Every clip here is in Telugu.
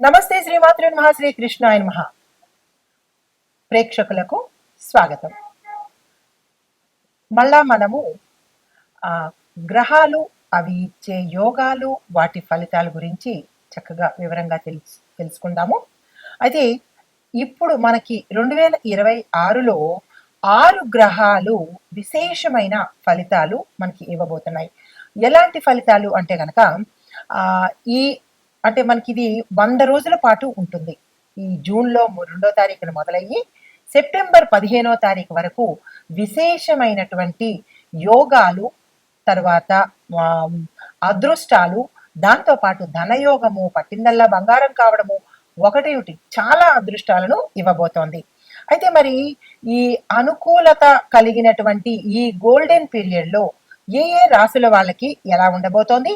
నమస్తే శ్రీమాతృ నమః శ్రీ కృష్ణాయ నమః. ప్రేక్షకులకు స్వాగతం. మళ్ళా మనము ఆ గ్రహాలు అవి ఇచ్చే యోగాలు వాటి ఫలితాల గురించి చక్కగా వివరంగా తెలుసుకుందాము. అయితే ఇప్పుడు మనకి 2026లో 6 గ్రహాలు విశేషమైన ఫలితాలు మనకి ఇవ్వబోతున్నాయి. ఎలాంటి ఫలితాలు అంటే గనక ఈ అంటే మనకి ఇది 100 రోజుల పాటు ఉంటుంది. ఈ జూన్లో 2వ తారీఖున మొదలయ్యి సెప్టెంబర్ 15వ తారీఖు వరకు విశేషమైనటువంటి యోగాలు, తర్వాత అదృష్టాలు, దాంతోపాటు ధనయోగము, పట్టిందల్లా బంగారం కావడము, ఒకటి చాలా అదృష్టాలను ఇవ్వబోతోంది. అయితే మరి ఈ అనుకూలత కలిగినటువంటి ఈ గోల్డెన్ పీరియడ్లో ఏ ఏ రాశుల వాళ్ళకి ఎలా ఉండబోతోంది,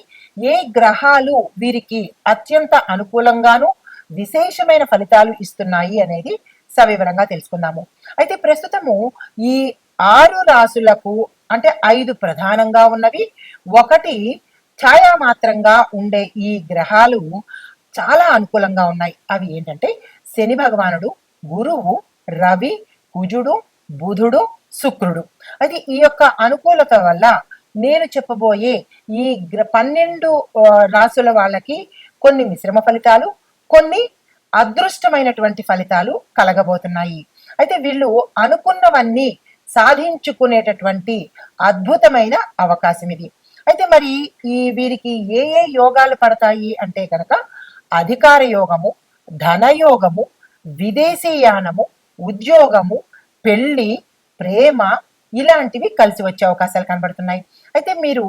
ఏ గ్రహాలు వీరికి అత్యంత అనుకూలంగాను విశేషమైన ఫలితాలు ఇస్తున్నాయి అనేది సవివరంగా తెలుసుకుందాము. అయితే ప్రస్తుతము ఈ 6 రాశులకు అంటే 5 ప్రధానంగా ఉన్నవి, ఒకటి ఛాయామాత్రంగా ఉండే ఈ గ్రహాలు చాలా అనుకూలంగా ఉన్నాయి. అవి ఏంటంటే శని భగవానుడు, గురువు, రవి, కుజుడు, బుధుడు, శుక్రుడు. అది ఈ యొక్క అనుకూలత వల్ల నేను చెప్పబోయే ఈ 12 రాసుల వాళ్ళకి కొన్ని మిశ్రమ ఫలితాలు, కొన్ని అదృష్టమైనటువంటి ఫలితాలు కలగబోతున్నాయి. అయితే వీళ్ళు అనుకున్నవన్నీ సాధించుకునేటటువంటి అద్భుతమైన అవకాశం ఇది. అయితే మరి వీరికి ఏ ఏ యోగాలు పడతాయి అంటే కనుక అధికార యోగము, ధనయోగము, విదేశీయానము, ఉద్యోగము, పెళ్లి, ప్రేమ ఇలాంటివి కలిసి వచ్చే అవకాశాలు కనబడుతున్నాయి. అయితే మీరు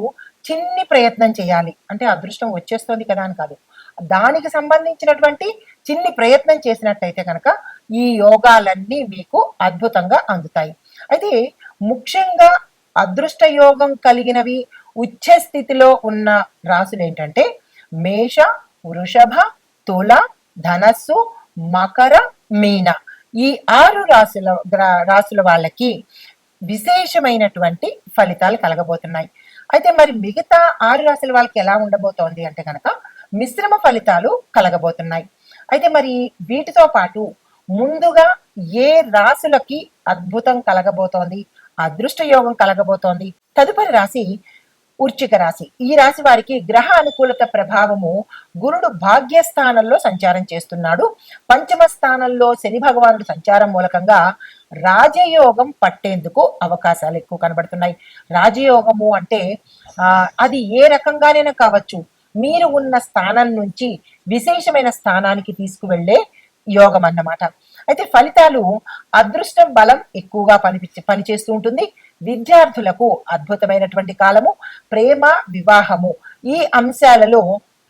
చిన్ని ప్రయత్నం చేయాలి. అంటే అదృష్టం వచ్చేస్తుంది కదా అని కాదు, దానికి సంబంధించినటువంటి చిన్ని ప్రయత్నం చేసినట్టయితే కనుక ఈ యోగాలన్నీ మీకు అద్భుతంగా అందుతాయి. అయితే ముఖ్యంగా అదృష్ట యోగం కలిగినవి ఉచ్చ స్థితిలో ఉన్న రాశులు ఏంటంటే మేష, వృషభ, తుల, ధనస్సు, మకర, మీన. ఈ 6 రాశుల వాళ్ళకి విశేషమైనటువంటి ఫలితాలు కలగబోతున్నాయి. అయితే మరి మిగతా 6 రాశుల వాళ్ళకి ఎలా ఉండబోతోంది అంటే కనుక మిశ్రమ ఫలితాలు కలగబోతున్నాయి. అయితే మరి వీటితో పాటు ముందుగా ఏ రాశులకి అద్భుతం కలగబోతోంది, అదృష్ట యోగం కలగబోతోంది, తదుపరి రాశి వృశ్చిక రాశి. ఈ రాశి వారికి గ్రహ అనుకూలత ప్రభావము గురుడు భాగ్యస్థానంలో సంచారం చేస్తున్నాడు. పంచమ స్థానంలో శని భగవానుడు సంచారం మూలకంగా రాజయోగం పట్టేందుకు అవకాశాలు ఎక్కువ కనబడుతున్నాయి. రాజయోగము అంటే అది ఏ రకంగానైనా కావచ్చు, మీరు ఉన్న స్థానం నుంచి విశేషమైన స్థానానికి తీసుకువెళ్లే యోగం అన్నమాట. అయితే ఫలితాలు అదృష్టం బలం ఎక్కువగా పనిచేస్తూ ఉంటుంది. విద్యార్థులకు అద్భుతమైనటువంటి కాలము. ప్రేమ, వివాహము ఈ అంశాలలో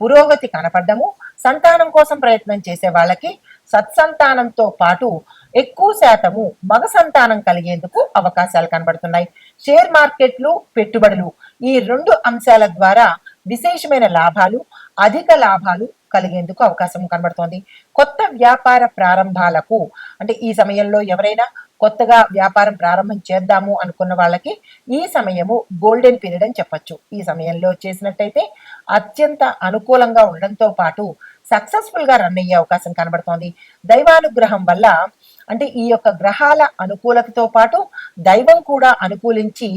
పురోగతి కనపడ్డము. సంతానం కోసం ప్రయత్నం చేసే వాళ్ళకి సత్సంతానంతో పాటు ఎక్కువ శాతము మగ సంతానం కలిగేందుకు అవకాశాలు కనబడుతున్నాయి. షేర్ మార్కెట్లు, పెట్టుబడులు ఈ 2 అంశాల ద్వారా విశేషమైన లాభాలు, అధిక లాభాలు కలిగేందుకు అవకాశం కనబడుతోంది. కొత్త వ్యాపార ప్రారంభాలకు అంటే ఈ సమయంలో ఎవరైనా కొత్తగా వ్యాపారం ప్రారంభం చేద్దాము అనుకున్న వాళ్ళకి ఈ సమయము గోల్డెన్ పీరియడ్ అని చెప్పొచ్చు. ఈ సమయంలో చేసినట్టయితే అత్యంత అనుకూలంగా ఉండడంతో పాటు సక్సెస్ఫుల్ గా రన్ అయ్యే అవకాశం కనబడుతోంది. దైవానుగ్రహం వల్ల అంటే ఈ యొక్క గ్రహాల అనుకూలతతో పాటు దైవం కూడా అనుకూలించి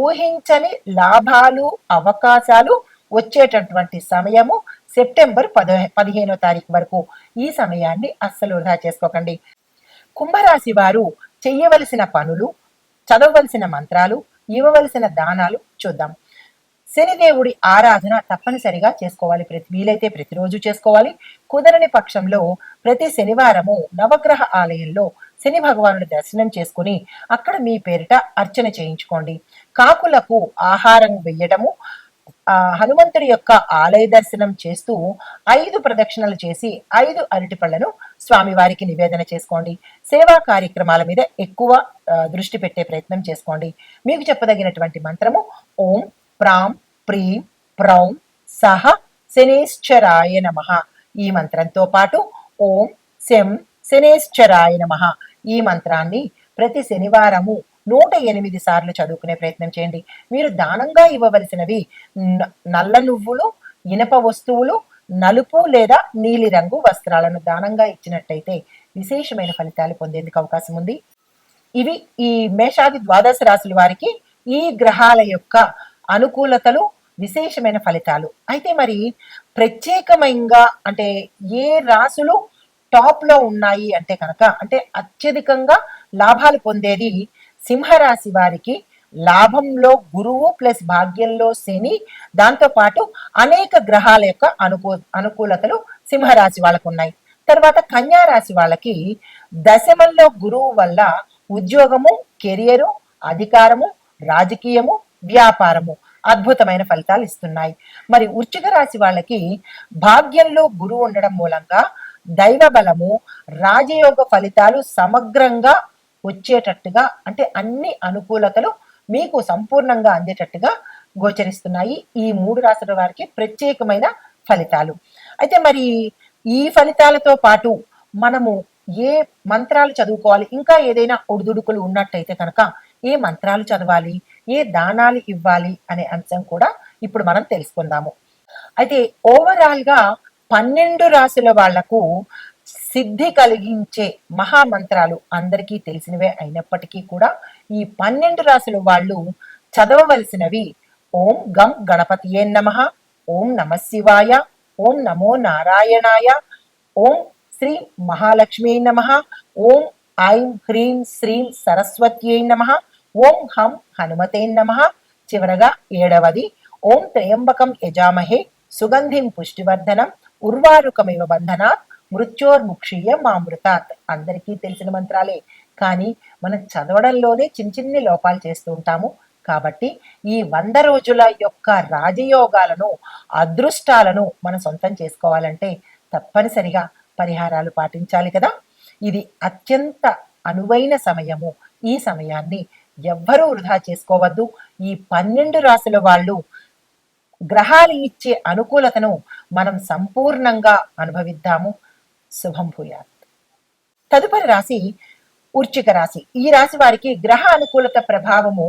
ఊహించని లాభాలు, అవకాశాలు వచ్చేటటువంటి సమయము సెప్టెంబర్ 15వ తారీఖు వరకు. ఈ సమయాన్ని అస్సలు వృధా చేసుకోకండి. కుంభరాశి వారు చెయ్యవలసిన పనులు, చదవవలసిన మంత్రాలు, ఇవ్వవలసిన దానాలు చూద్దాం. శనిదేవుడి ఆరాధన తప్పనిసరిగా చేసుకోవాలి. వీలైతే ప్రతిరోజు చేసుకోవాలి. కుదరని పక్షంలో ప్రతి శనివారము నవగ్రహ ఆలయంలో శని భగవానుడి దర్శనం చేసుకుని అక్కడ మీ పేరిట అర్చన చేయించుకోండి. కాకులకు ఆహారం వెయ్యడము, హనుమంతుడి యొక్క ఆలయ దర్శనం చేస్తూ 5 ప్రదక్షిణలు చేసి 5 అరటి పళ్లను స్వామివారికి నివేదన చేసుకోండి. సేవా కార్యక్రమాల మీద ఎక్కువ దృష్టి పెట్టే ప్రయత్నం చేసుకోండి. మీకు చెప్పదగినటువంటి మంత్రము ఓం ప్రాం ప్రీం ప్రౌం సహ శనేశ్చరాయ నమః. ఈ మంత్రంతో పాటు ఓం శం శనేశ్చరాయ నమః ఈ మంత్రాన్ని ప్రతి శనివారము 108 సార్లు చదువుకునే ప్రయత్నం చేయండి. మీరు దానంగా ఇవ్వవలసినవి నల్ల నువ్వులు, ఇనప వస్తువులు, నలుపు లేదా నీలిరంగు వస్త్రాలను దానంగా ఇచ్చినట్టయితే విశేషమైన ఫలితాలు పొందేందుకు అవకాశం ఉంది. ఇవి ఈ మేషాది ద్వాదశ రాశుల వారికి ఈ గ్రహాల యొక్క అనుకూలతలు, విశేషమైన ఫలితాలు. అయితే మరి ప్రత్యేకమైనగా అంటే ఏ రాశులు టాప్ లో ఉన్నాయి అంటే కనుక, అంటే అత్యధికంగా లాభాలు పొందేది సింహరాశి వారికి. లాభంలో గురువు ప్లస్ భాగ్యంలో శని, దాంతో పాటు అనేక గ్రహాల యొక్క అనుకూలతలు సింహరాశి వాళ్ళకు ఉన్నాయి. తర్వాత కన్యా రాశి వాళ్ళకి దశమంలో గురువు వల్ల ఉద్యోగము, కెరియరు, అధికారము, రాజకీయము, వ్యాపారము అద్భుతమైన ఫలితాలు ఇస్తున్నాయి. మరి వృశ్చిక రాశి వాళ్ళకి భాగ్యంలో గురువు ఉండడం మూలంగా దైవ బలము, రాజయోగ ఫలితాలు సమగ్రంగా వచ్చేటట్టుగా, అంటే అన్ని అనుకూలతలు మీకు సంపూర్ణంగా అందేటట్టుగా గోచరిస్తున్నాయి. ఈ 3 రాశుల వారికి ప్రత్యేకమైన ఫలితాలు. అయితే మరి ఈ ఫలితాలతో పాటు మనము ఏ మంత్రాలు చదువుకోవాలి, ఇంకా ఏదైనా ఒడిదుడుకులు ఉన్నట్టయితే కనుక ఏ మంత్రాలు చదవాలి, ఏ దానాలు ఇవ్వాలి అనే అంశం కూడా ఇప్పుడు మనం తెలుసుకుందాము. అయితే ఓవరాల్ గా 12 రాశుల వాళ్లకు సిద్ధి కలిగించే మహామంత్రాలు అందరికీ తెలిసినవే అయినప్పటికీ కూడా ఈ 12 రాశుల వాళ్ళు చదవవలసినవి: ఓం గం గణపతియే నమః, ఓం నమ శివాయ, ఓం నమో నారాయణాయ, ఓం శ్రీ మహాలక్ష్మీ నమః, ఓం ఐం హ్రీం శ్రీం సరస్వత్యై నమః, ఓం హం హనుమతే నమః. చివరగా 7వది ఓం త్రయంబకం యజామహే సుగంధిం పుష్టివర్ధనం ఉర్వారుకమివ బంధనాత్ మృత్యోర్ముక్షీయ మామృతాత్. అందరికీ తెలిసిన మంత్రాలే, కానీ మనం చదవడంలోనే చిన్ని లోపాలు చేస్తూ ఉంటాము. కాబట్టి ఈ 100 రోజుల యొక్క రాజయోగాలను, అదృష్టాలను మనం సొంతం చేసుకోవాలంటే తప్పనిసరిగా పరిహారాలు పాటించాలి కదా. ఇది అత్యంత అనువైన సమయము. ఈ సమయాన్ని ఎవ్వరూ వృధా చేసుకోవద్దు. ఈ 12 రాశుల వాళ్ళు గ్రహాలు ఇచ్చే అనుకూలతను మనం సంపూర్ణంగా అనుభవిద్దాము. శుభం భూయాత్. తదుపరి రాశి వృశ్చిక రాశి. ఈ రాశి వారికి గ్రహ అనుకూలత ప్రభావము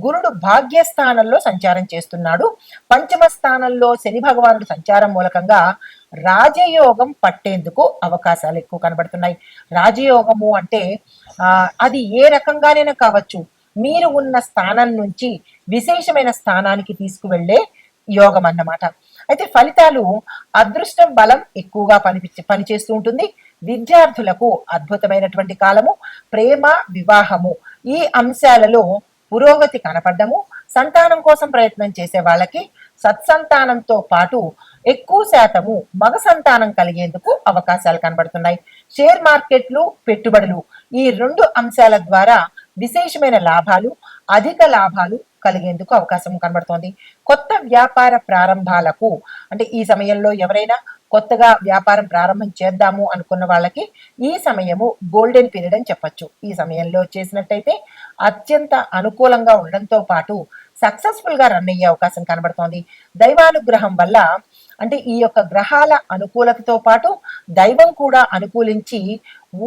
గురుడు భాగ్యస్థానంలో సంచారం చేస్తున్నాడు. పంచమ స్థానంలో శని భగవానుడు సంచారం మూలకంగా రాజయోగం పట్టేందుకు అవకాశాలు ఎక్కువ కనబడుతున్నాయి. రాజయోగము అంటే అది ఏ రకంగానైనా కావచ్చు. మీరు ఉన్న స్థానం నుంచి విశేషమైన స్థానానికి తీసుకువెళ్లే యోగం అన్నమాట. అయితే ఫలితాలు అదృష్టం బలం ఎక్కువగా పనిచేస్తూ ఉంటుంది. విద్యార్థులకు అద్భుతమైనటువంటి కాలము. ప్రేమ, వివాహము ఈ అంశాలలో పురోగతి కనపడము. సంతానం కోసం ప్రయత్నం చేసే వాళ్ళకి సత్సంతానంతో పాటు ఎక్కువ శాతము మగ సంతానం కలిగేందుకు అవకాశాలు కనబడుతున్నాయి. షేర్ మార్కెట్లు, పెట్టుబడులు ఈ 2 అంశాల ద్వారా విశేషమైన లాభాలు, అధిక లాభాలు కలిగేందుకు అవకాశం కనబడుతోంది. కొత్త వ్యాపార ప్రారంభాలకు, అంటే ఈ సమయంలో ఎవరైనా కొత్తగా వ్యాపారం ప్రారంభం చేద్దాము అనుకున్న వాళ్ళకి ఈ సమయము గోల్డెన్ పీరియడ్ అని చెప్పొచ్చు. ఈ సమయంలో చేసినట్టయితే అత్యంత అనుకూలంగా ఉండడంతో పాటు సక్సెస్ఫుల్ గా రన్ అయ్యే అవకాశం కనబడుతోంది. దైవానుగ్రహం వల్ల, అంటే ఈ యొక్క గ్రహాల అనుకూలతతో పాటు దైవం కూడా అనుకూలించి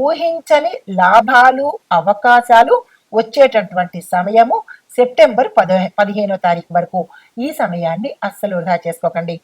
ఊహించని లాభాలు, అవకాశాలు వచ్చేటటువంటి సమయము సెప్టెంబర్ 15వ తారీఖు వరకు. ఈ సమయాన్ని అస్సలు వృధా చేసుకోకండి.